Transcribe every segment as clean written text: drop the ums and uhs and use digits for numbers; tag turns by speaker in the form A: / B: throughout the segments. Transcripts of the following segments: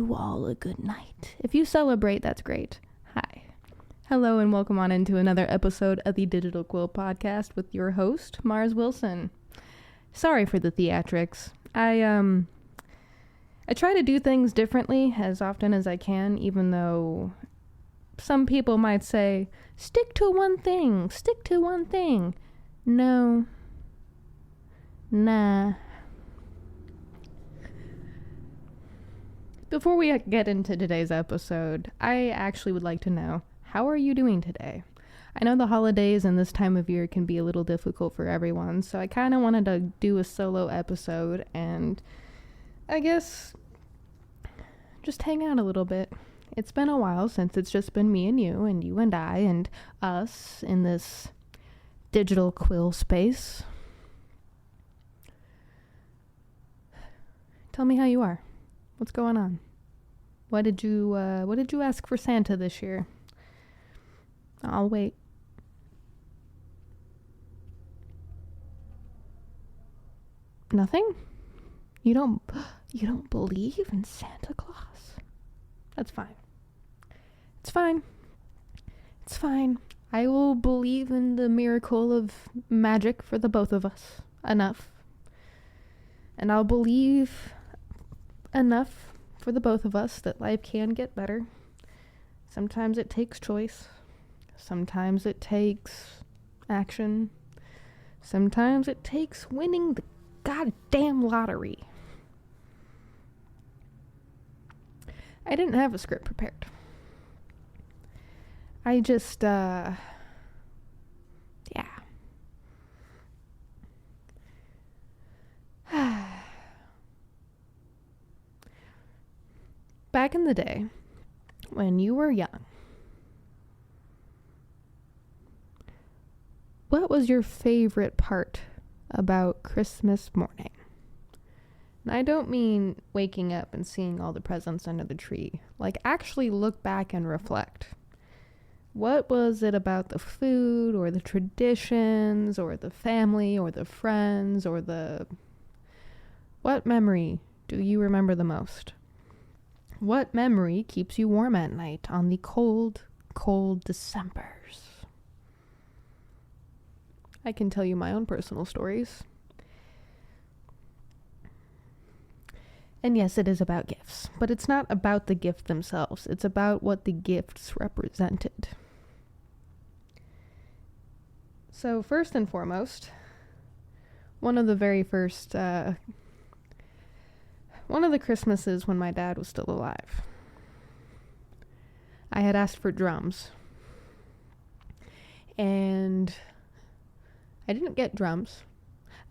A: you all a good night. If you celebrate, that's great. Hi. Hello and welcome on into another episode of the Digital Quill Podcast with your host, Mars Wilson. Sorry for the theatrics. I try to do things differently as often as I can, even though some people might say, stick to one thing. No. Nah. Before we get into today's episode, I actually would like to know, how are you doing today? I know the holidays and this time of year can be a little difficult for everyone, so I kind of wanted to do a solo episode and I guess just hang out a little bit. It's been a while since it's just been me and you and I and us in this digital quill space. Tell me how you are. What's going on? What did you ask for Santa this year? I'll wait. Nothing? You don't believe in Santa Claus? That's fine. It's fine. I will believe in the miracle of magic for the both of us. Enough. And I'll believe enough for the both of us that life can get better. Sometimes it takes choice. Sometimes it takes action. Sometimes it takes winning the goddamn lottery. I didn't have a script prepared. I just, yeah. Back in the day, when you were young, what was your favorite part about Christmas morning? And I don't mean waking up and seeing all the presents under the tree. Like, actually look back and reflect. What was it about the food or the traditions or the family or the friends or what memory do you remember the most? What memory keeps you warm at night on the cold, cold Decembers? I can tell you my own personal stories. And yes, it is about gifts, but it's not about the gift themselves. It's about what the gifts represented. So first and foremost, one of the Christmases when my dad was still alive, I had asked for drums. And I didn't get drums.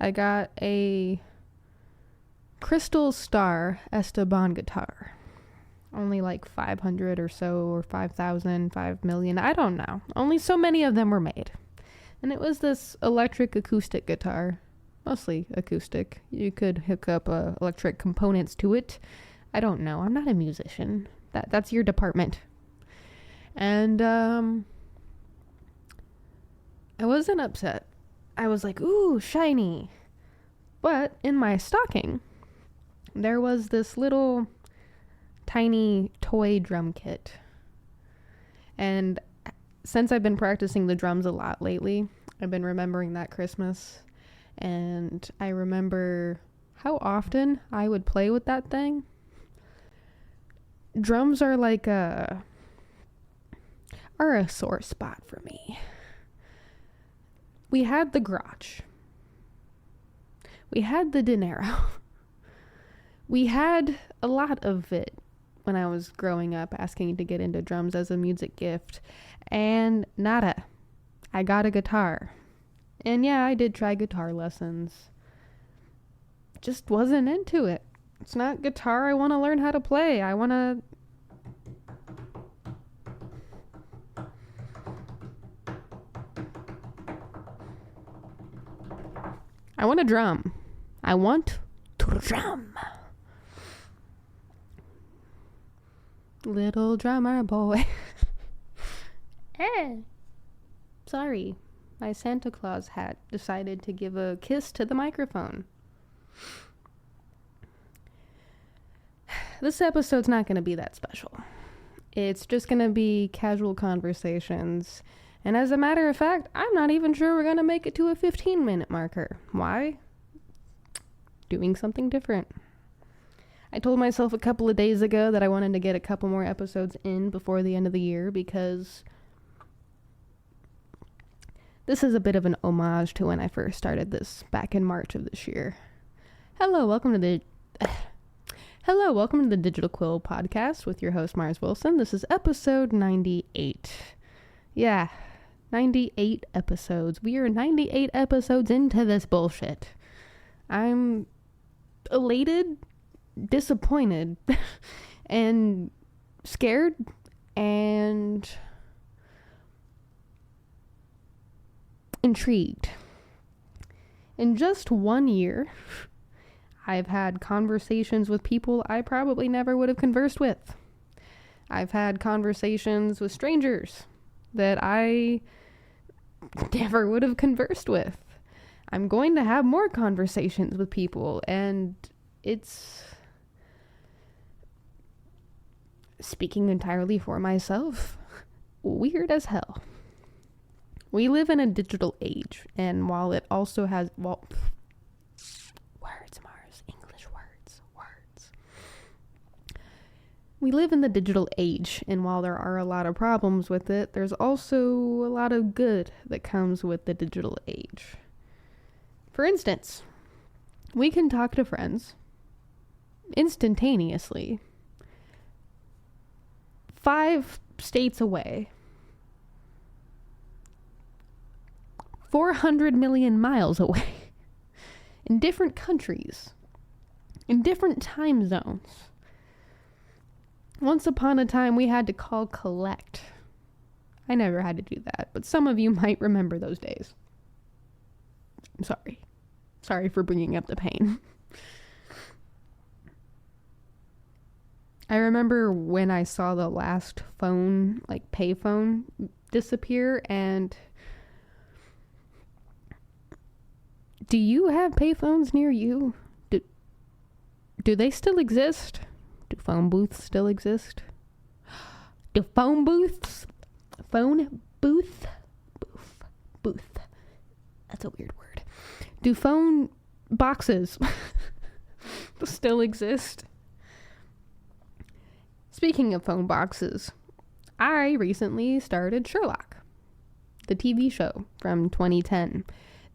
A: I got a Crystal Star Esteban guitar. Only like 500 or so, or 5,000, 5 million, I don't know. Only so many of them were made. And it was this electric acoustic guitar. Mostly acoustic. You could hook up electric components to it. I don't know. I'm not a musician. That's your department. And I wasn't upset. I was like, ooh, shiny. But in my stocking, there was this little tiny toy drum kit. And since I've been practicing the drums a lot lately, I've been remembering that Christmas. And I remember how often I would play with that thing. Drums are like a sore spot for me. We had the garage. We had the dinero. We had a lot of it when I was growing up, asking to get into drums as a music gift. And nada. I got a guitar. And yeah, I did try guitar lessons. Just wasn't into it. It's not guitar I want to learn how to play. I want to drum. I want to drum. Little drummer boy. Sorry. My Santa Claus hat decided to give a kiss to the microphone. this episode's not going to be that special. It's just going to be casual conversations. And as a matter of fact, I'm not even sure we're going to make it to a 15-minute marker. Why? Doing something different. I told myself a couple of days ago that I wanted to get a couple more episodes in before the end of the year because this is a bit of an homage to when I first started this back in March of this year. Hello, welcome to the Digital Quill podcast with your host, Mars Wilson. This is episode 98. Yeah, 98 episodes. We are 98 episodes into this bullshit. I'm elated, disappointed, and scared, and intrigued. In just 1 year, I've had conversations with people I probably never would have conversed with. I've had conversations with strangers that I never would have conversed with. I'm going to have more conversations with people, and it's, speaking entirely for myself, weird as hell. We live in a digital age, and while it also has, words, Mars, English words. We live in the digital age, and while there are a lot of problems with it, there's also a lot of good that comes with the digital age. For instance, we can talk to friends instantaneously 5 states away, 400 million miles away, in different countries, in different time zones. Once upon a time, we had to call collect. I never had to do that, but some of you might remember those days. I'm sorry. Sorry for bringing up the pain. I remember when I saw the last phone, like payphone, disappear, and do you have payphones near you? Do they still exist? Do phone booths still exist? Do phone booths? Booth? That's a weird word. Do phone boxes still exist? Speaking of phone boxes, I recently started Sherlock, the TV show from 2010.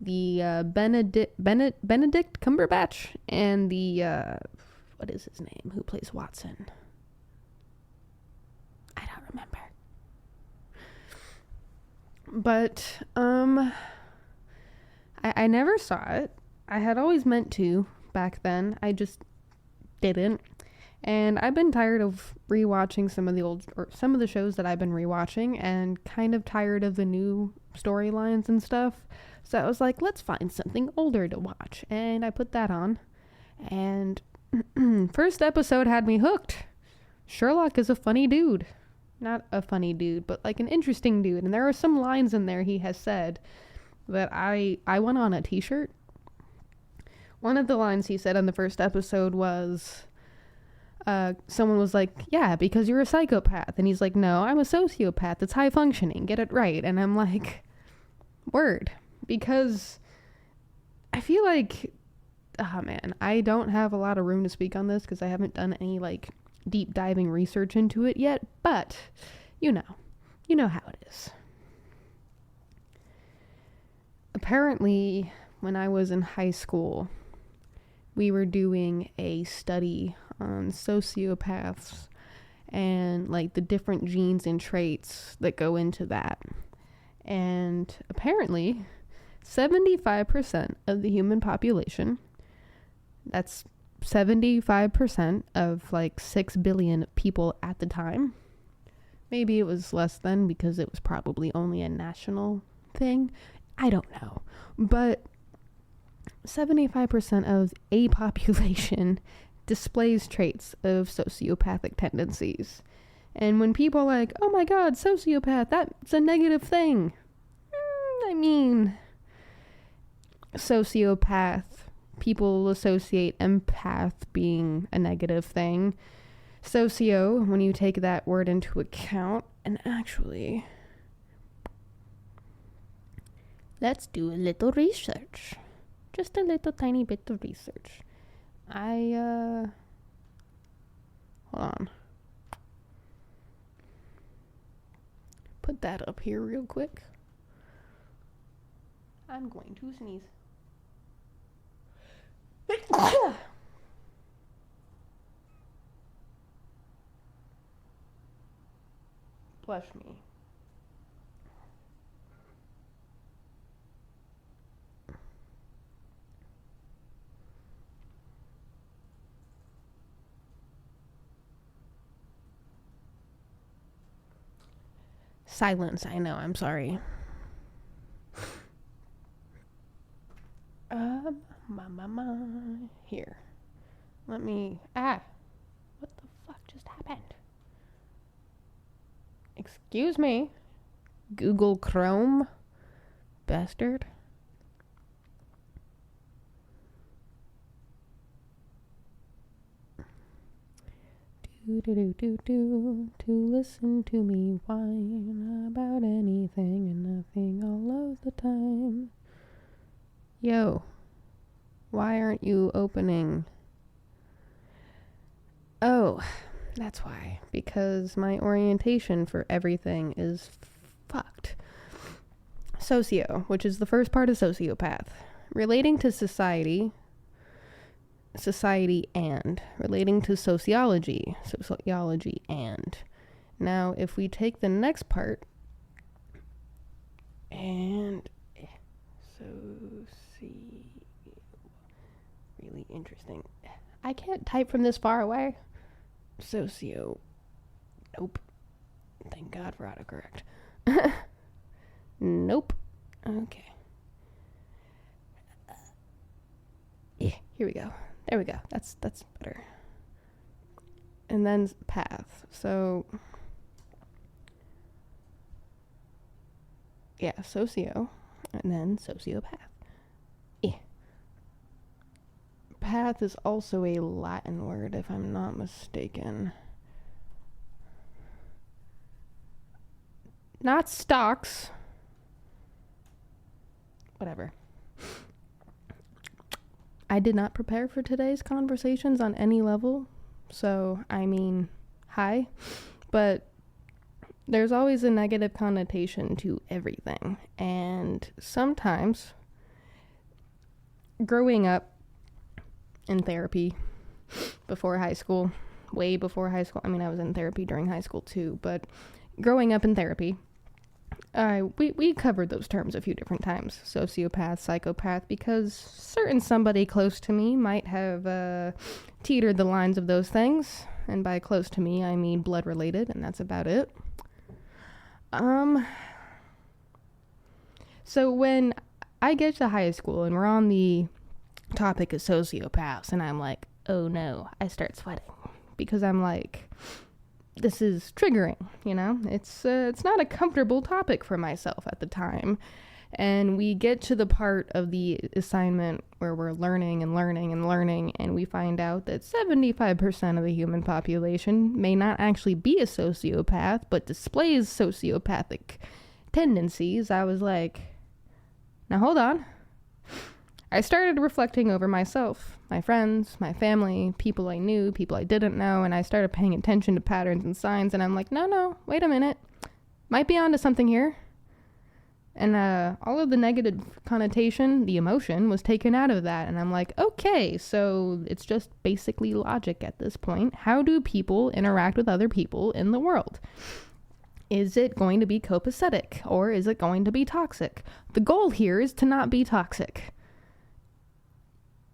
A: The Benedict Cumberbatch and the what is his name? Who plays Watson? I don't remember. But I never saw it. I had always meant to back then. I just didn't. And I've been tired of rewatching some of the shows that I've been rewatching, and kind of tired of the new storylines and stuff. So I was like, let's find something older to watch. And I put that on. And first episode had me hooked. Sherlock is a funny dude. Not a funny dude, but like an interesting dude. And there are some lines in there he has said that I want on a t-shirt. One of the lines he said in the first episode was, someone was like, yeah, because you're a psychopath. And he's like, no, I'm a sociopath. It's high functioning. Get it right. And I'm like, word. Because I feel like, man, I don't have a lot of room to speak on this because I haven't done any like deep diving research into it yet, but you know how it is. Apparently, when I was in high school, we were doing a study on sociopaths and like the different genes and traits that go into that. And apparently 75% of the human population, that's 75% of like 6 billion people at the time. Maybe it was less than because it was probably only a national thing. I don't know. But 75% of a population displays traits of sociopathic tendencies. And when people are like, oh my god, sociopath, that's a negative thing. I mean, sociopath, people associate empath being a negative thing. Socio, when you take that word into account, and actually, let's do a little research. Just a little tiny bit of research. Hold on. Put that up here real quick. I'm going to sneeze. Bless me. Silence, I know, I'm sorry. Here. Let me, what the fuck just happened? Excuse me. Google Chrome? Bastard. To listen to me whine about anything and nothing all of the time. Yo, why aren't you opening? Oh, that's why. Because my orientation for everything is fucked. Socio, which is the first part of sociopath. Relating to society and. Relating to sociology and. Now, if we take the next part and really interesting. I can't type from this far away. Socio. Nope. Thank God for autocorrect. Nope. Okay. Yeah, here we go. There we go. That's better. And then path. So yeah, socio and then sociopath. Yeah. Path is also a Latin word, if I'm not mistaken. Not stocks. Whatever. I did not prepare for today's conversations on any level. So, I mean, hi. But there's always a negative connotation to everything. And sometimes, growing up in therapy before high school, way before high school, I mean, I was in therapy during high school too, but growing up in therapy, we covered those terms a few different times, sociopath, psychopath, because certain somebody close to me might have teetered the lines of those things, and by close to me, I mean blood related, and that's about it. So when I get to high school and we're on the topic of sociopaths, and I'm like, oh no, I start sweating, because I'm like, this is triggering, you know? It's not a comfortable topic for myself at the time. And we get to the part of the assignment where we're learning, and we find out that 75% of the human population may not actually be a sociopath, but displays sociopathic tendencies. I was like, now hold on. I started reflecting over myself, my friends, my family, people I knew, people I didn't know, and I started paying attention to patterns and signs, and I'm like, no, wait a minute. Might be onto something here. And all of the negative connotation, the emotion, was taken out of that, and I'm like, okay, so it's just basically logic at this point. How do people interact with other people in the world? Is it going to be copacetic, or is it going to be toxic? The goal here is to not be toxic.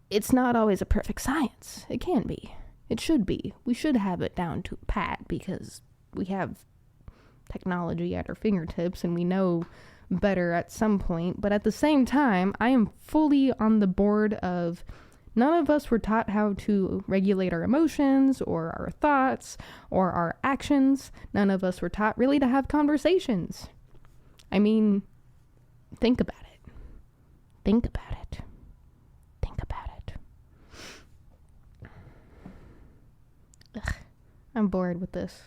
A: It's not always a perfect science. It can be. It should be. We should have it down to pat because we have technology at our fingertips and we know better at some point. But at the same time, I am fully on the board of none of us were taught how to regulate our emotions or our thoughts or our actions. None of us were taught really to have conversations. I mean, think about it. Think about it. Think about it. Ugh. I'm bored with this.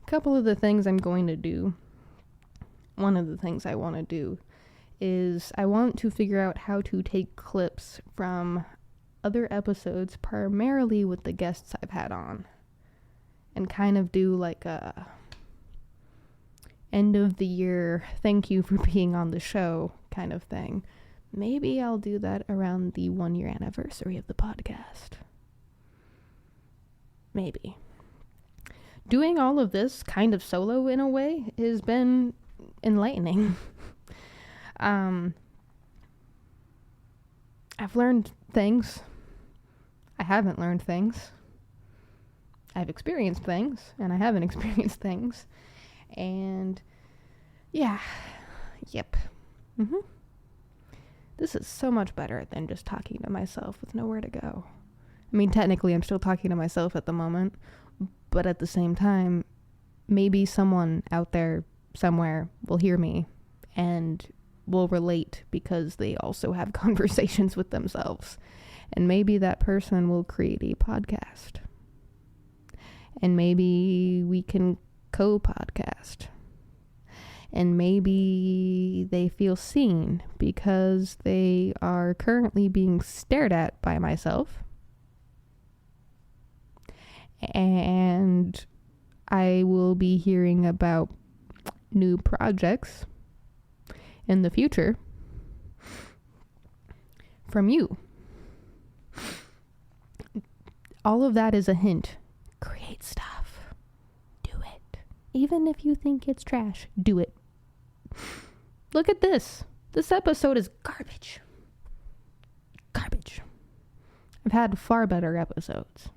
A: A couple of the things I'm going to do, one of the things I want to do is I want to figure out how to take clips from other episodes, primarily with the guests I've had on, and kind of do like a end of the year thank you for being on the show kind of thing. Maybe I'll do that around the 1 year anniversary of the podcast. Maybe. Doing all of this kind of solo in a way has been enlightening. I've learned things. I haven't learned things. I've experienced things, and I haven't experienced things. And yeah, yep. This is so much better than just talking to myself with nowhere to go. I mean, technically I'm still talking to myself at the moment, but at the same time, maybe someone out there somewhere will hear me and will relate because they also have conversations with themselves. And maybe that person will create a podcast. And maybe we can co-podcast. And maybe they feel seen because they are currently being stared at by myself. And I will be hearing about new projects in the future from you. All of that is a hint. Create stuff. Do it. Even if you think it's trash, do it. Look at this. This episode is garbage. Garbage. I've had far better episodes.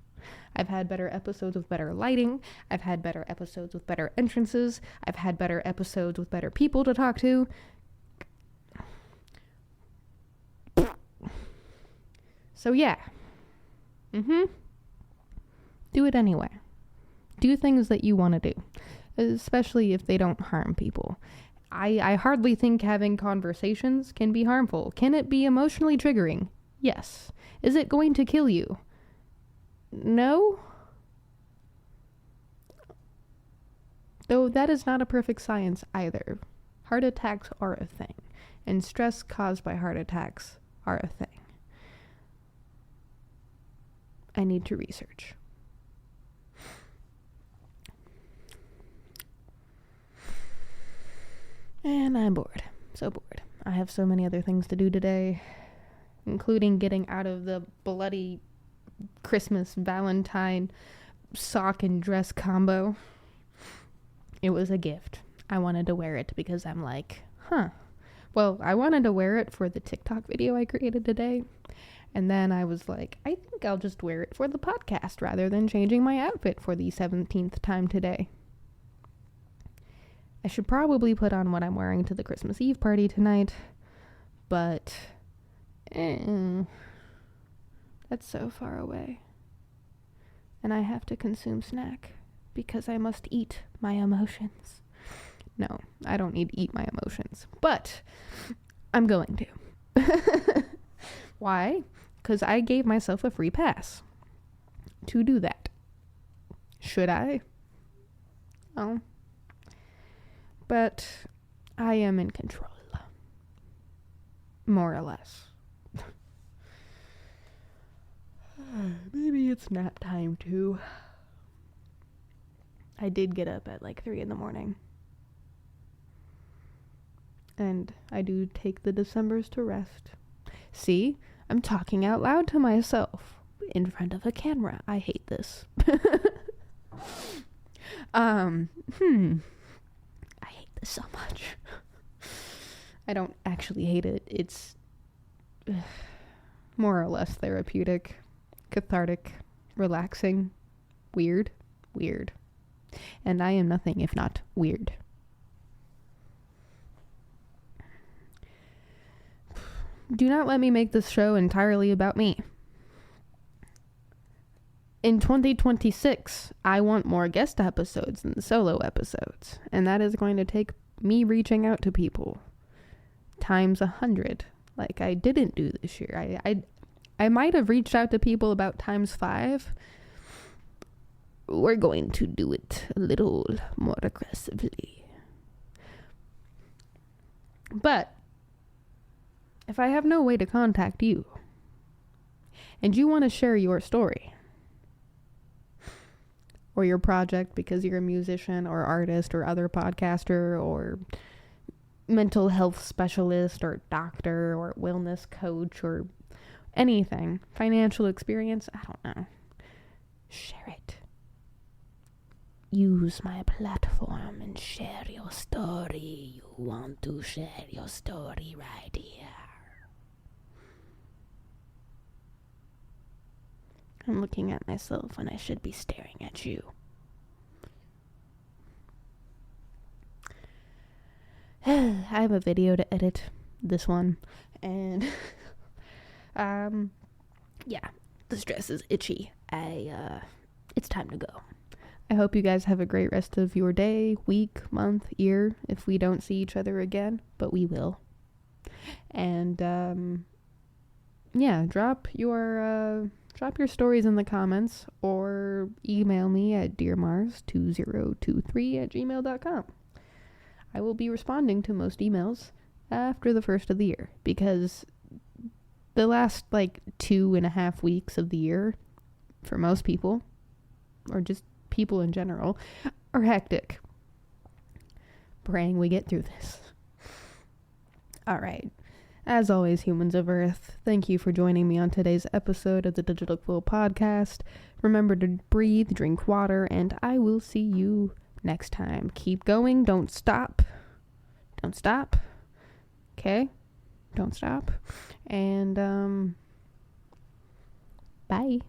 A: I've had better episodes with better lighting. I've had better episodes with better entrances. I've had better episodes with better people to talk to. So yeah. Do it anyway. Do things that you want to do, especially if they don't harm people. I hardly think having conversations can be harmful. Can it be emotionally triggering? Yes. Is it going to kill you? No. Though that is not a perfect science either. Heart attacks are a thing, and stress caused by heart attacks are a thing. I need to research. And I'm bored. So bored. I have so many other things to do today, including getting out of the bloody Christmas Valentine sock and dress combo. It was a gift. I wanted to wear it because I'm like, well, I wanted to wear it for the TikTok video I created today. And then I was like, I think I'll just wear it for the podcast rather than changing my outfit for the 17th time today. I should probably put on what I'm wearing to the Christmas Eve party tonight, but that's so far away. And I have to consume snack because I must eat my emotions. No, I don't need to eat my emotions, but I'm going to. Why? Because I gave myself a free pass to do that. Should I? Oh. But I am in control. More or less. Maybe it's nap time too. I did get up at like 3 a.m. And I do take the Decembers to rest. See? I'm talking out loud to myself in front of a camera. I hate this. I hate this so much. I don't actually hate it. It's more or less therapeutic, cathartic, relaxing, weird. And I am nothing if not weird. Do not let me make this show entirely about me. In 2026, I want more guest episodes than solo episodes. And that is going to take me reaching out to people times 100, like I didn't do this year. I might have reached out to people about ×5. We're going to do it a little more aggressively. But if I have no way to contact you and you want to share your story or your project because you're a musician or artist or other podcaster or mental health specialist or doctor or wellness coach or anything, financial experience, I don't know, share it. Use my platform and share your story. You want to share your story right here. I'm looking at myself when I should be staring at you. I have a video to edit, this one, and yeah, the stress is itchy. It's time to go. I hope you guys have a great rest of your day, week, month, year, if we don't see each other again, but we will. And yeah, drop your stories in the comments or email me at dearmars2023@gmail.com. I will be responding to most emails after the first of the year because the last 2.5 weeks of the year for most people, or just people in general, are hectic. Praying we get through this. All right. As always, humans of Earth, thank you for joining me on today's episode of the Digital Quill Podcast. Remember to breathe, drink water, and I will see you next time. Keep going. Don't stop. Don't stop. Okay? Don't stop. And, bye.